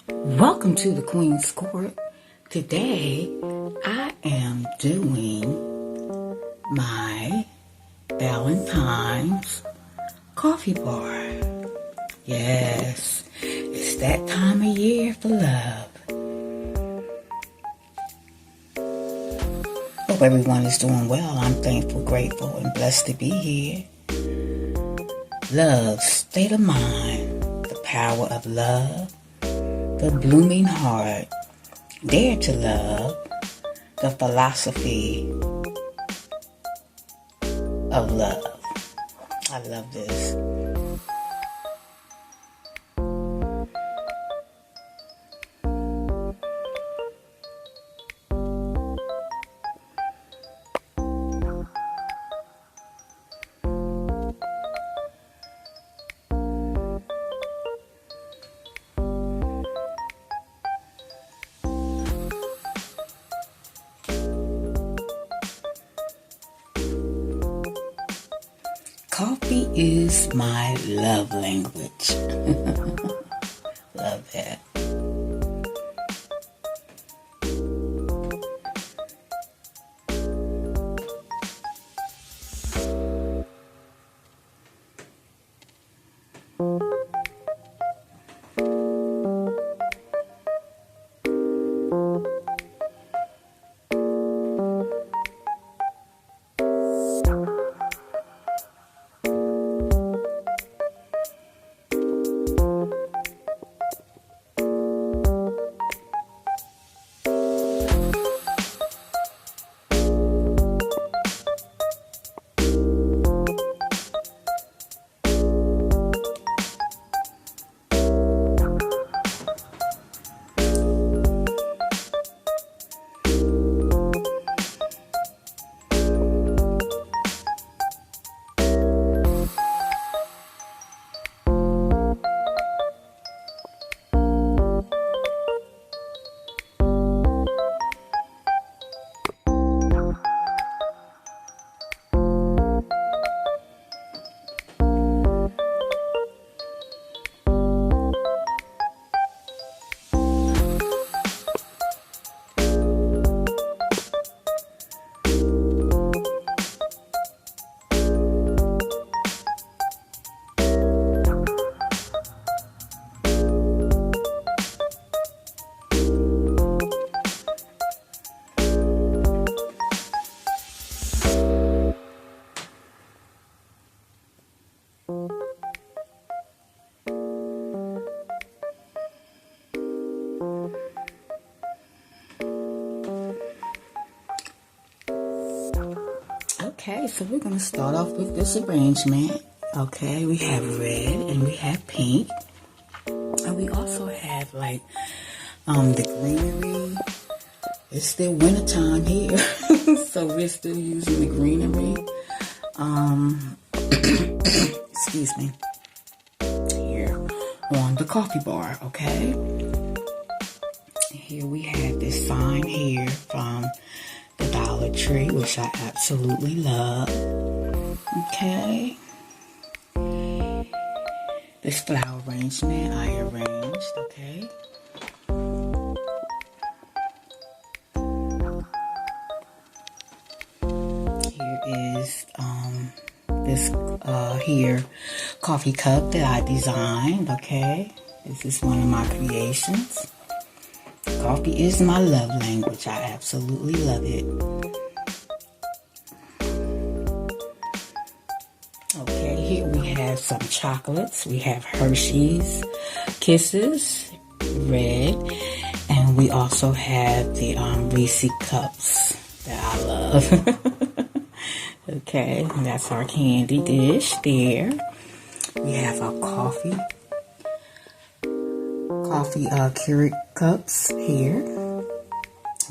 Welcome to the Queen's Court. Today I am doing my Valentine's Coffee Bar. Yes, it's that time of year for love. Hope everyone is doing well. I'm thankful, grateful, and blessed to be here. Love, state of mind, the power of love, the blooming heart, dare to love, the philosophy of love. I love this. Coffee is my love language. Love that. Okay, so we're going to start off with this arrangement. Okay, we have red and we have pink. And we also have like the greenery. It's still wintertime here, so we're still using the greenery. Excuse me. Here on the coffee bar, okay? Here we have this sign here from the Dollar Tree, which I absolutely love. Okay. This flower arrangement I arranged, okay. Here is this here coffee cup that I designed, okay. This is one of my creations. Coffee is my love language. I absolutely love it. Okay, here we have some chocolates. We have Hershey's Kisses, red. And we also have the Reese cups that I love. Okay, that's our candy dish there. We have our coffee Keurig cups here.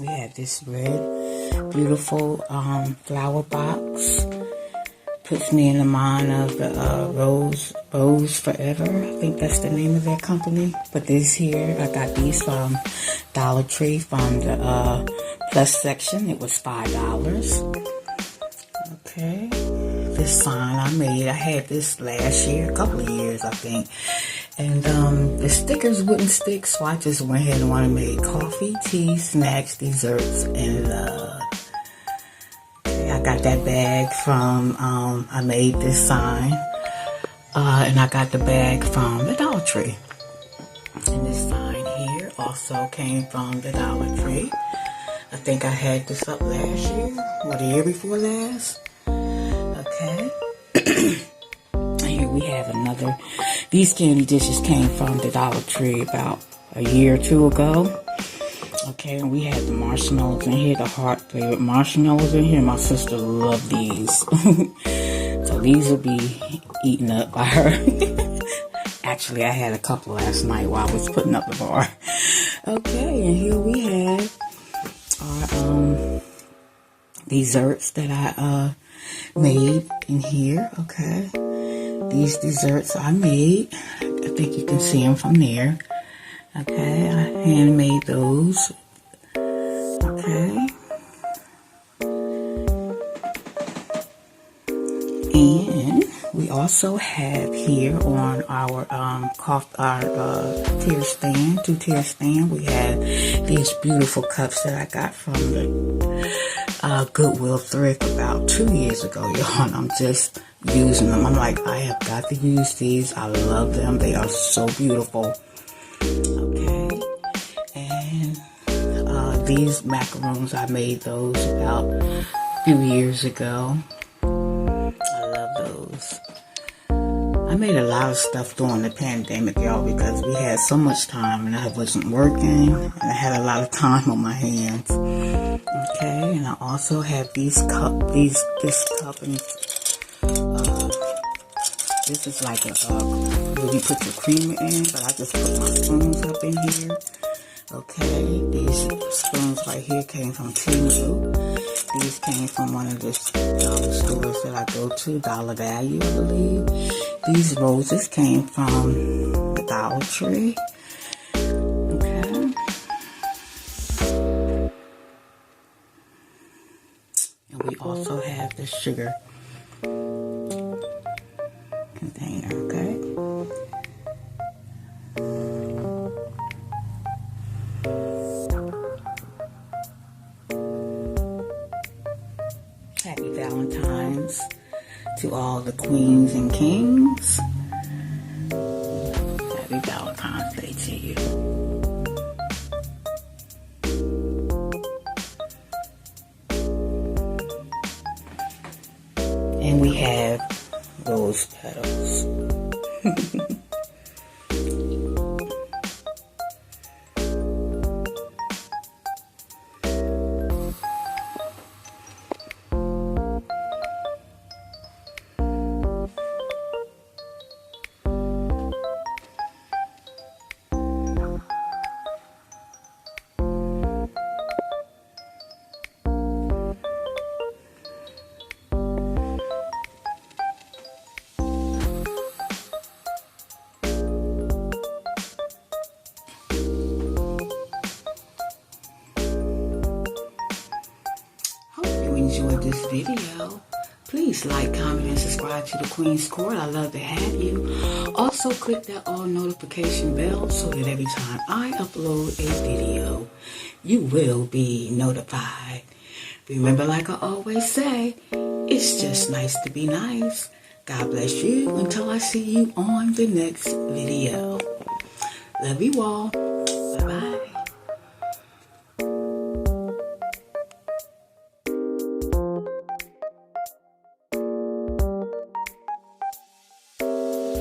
We have this red, beautiful flower box. Puts me in the mind of the Rose Forever. I think that's the name of their company. But this here, I got these from Dollar Tree from the plus section. It was $5. Okay. This sign I made, I had this last year, a couple of years I think. And the stickers wouldn't stick, so I just went ahead and made coffee, tea, snacks, desserts, and love. Okay, I got that bag from, I made this sign, and I got the bag from the Dollar Tree. And this sign here also came from the Dollar Tree. I think I had this up last year, or the year before last. Okay. Here we have another. These candy dishes came from the Dollar Tree about a year or two ago. Okay, and we had the marshmallows in here, the heart flavored marshmallows in here. My sister loved these. So these will be eaten up by her. Actually, I had a couple last night while I was putting up the bar. Okay, and here we have our desserts that I made in here. Okay, these desserts I made. I think you can see them from there. Okay, I handmade those. Okay, and we also have here on our tier stand, 2-tier stand, we have these beautiful cups that I got from the Goodwill thrift about 2 years ago, y'all, and I'm just using them. I'm like, I have got to use these. I love them. They are so beautiful. Okay, and these macaroons, I made those about a few years ago. I love those. I made a lot of stuff during the pandemic, y'all, because we had so much time and I wasn't working and I had a lot of time on my hands. Okay, and I also have this cup, and this is like a where you put your creamer in, but I just put my spoons up in here. Okay, these spoons right here came from Timu. These came from one of the dollar stores that I go to, Dollar Value, I believe. These roses came from the Dollar Tree. Okay. And we also have the sugar container, okay? Happy Valentine's to all the queens and kings. Happy Valentine's Day to you. And we have rose petals. Enjoyed this video. Please like, comment, and subscribe to the Queen's Court. I love to have you. Also, click that all notification bell so that every time I upload a video, you will be notified. Remember, like I always say, it's just nice to be nice. God bless you until I see you on the next video. Love you all.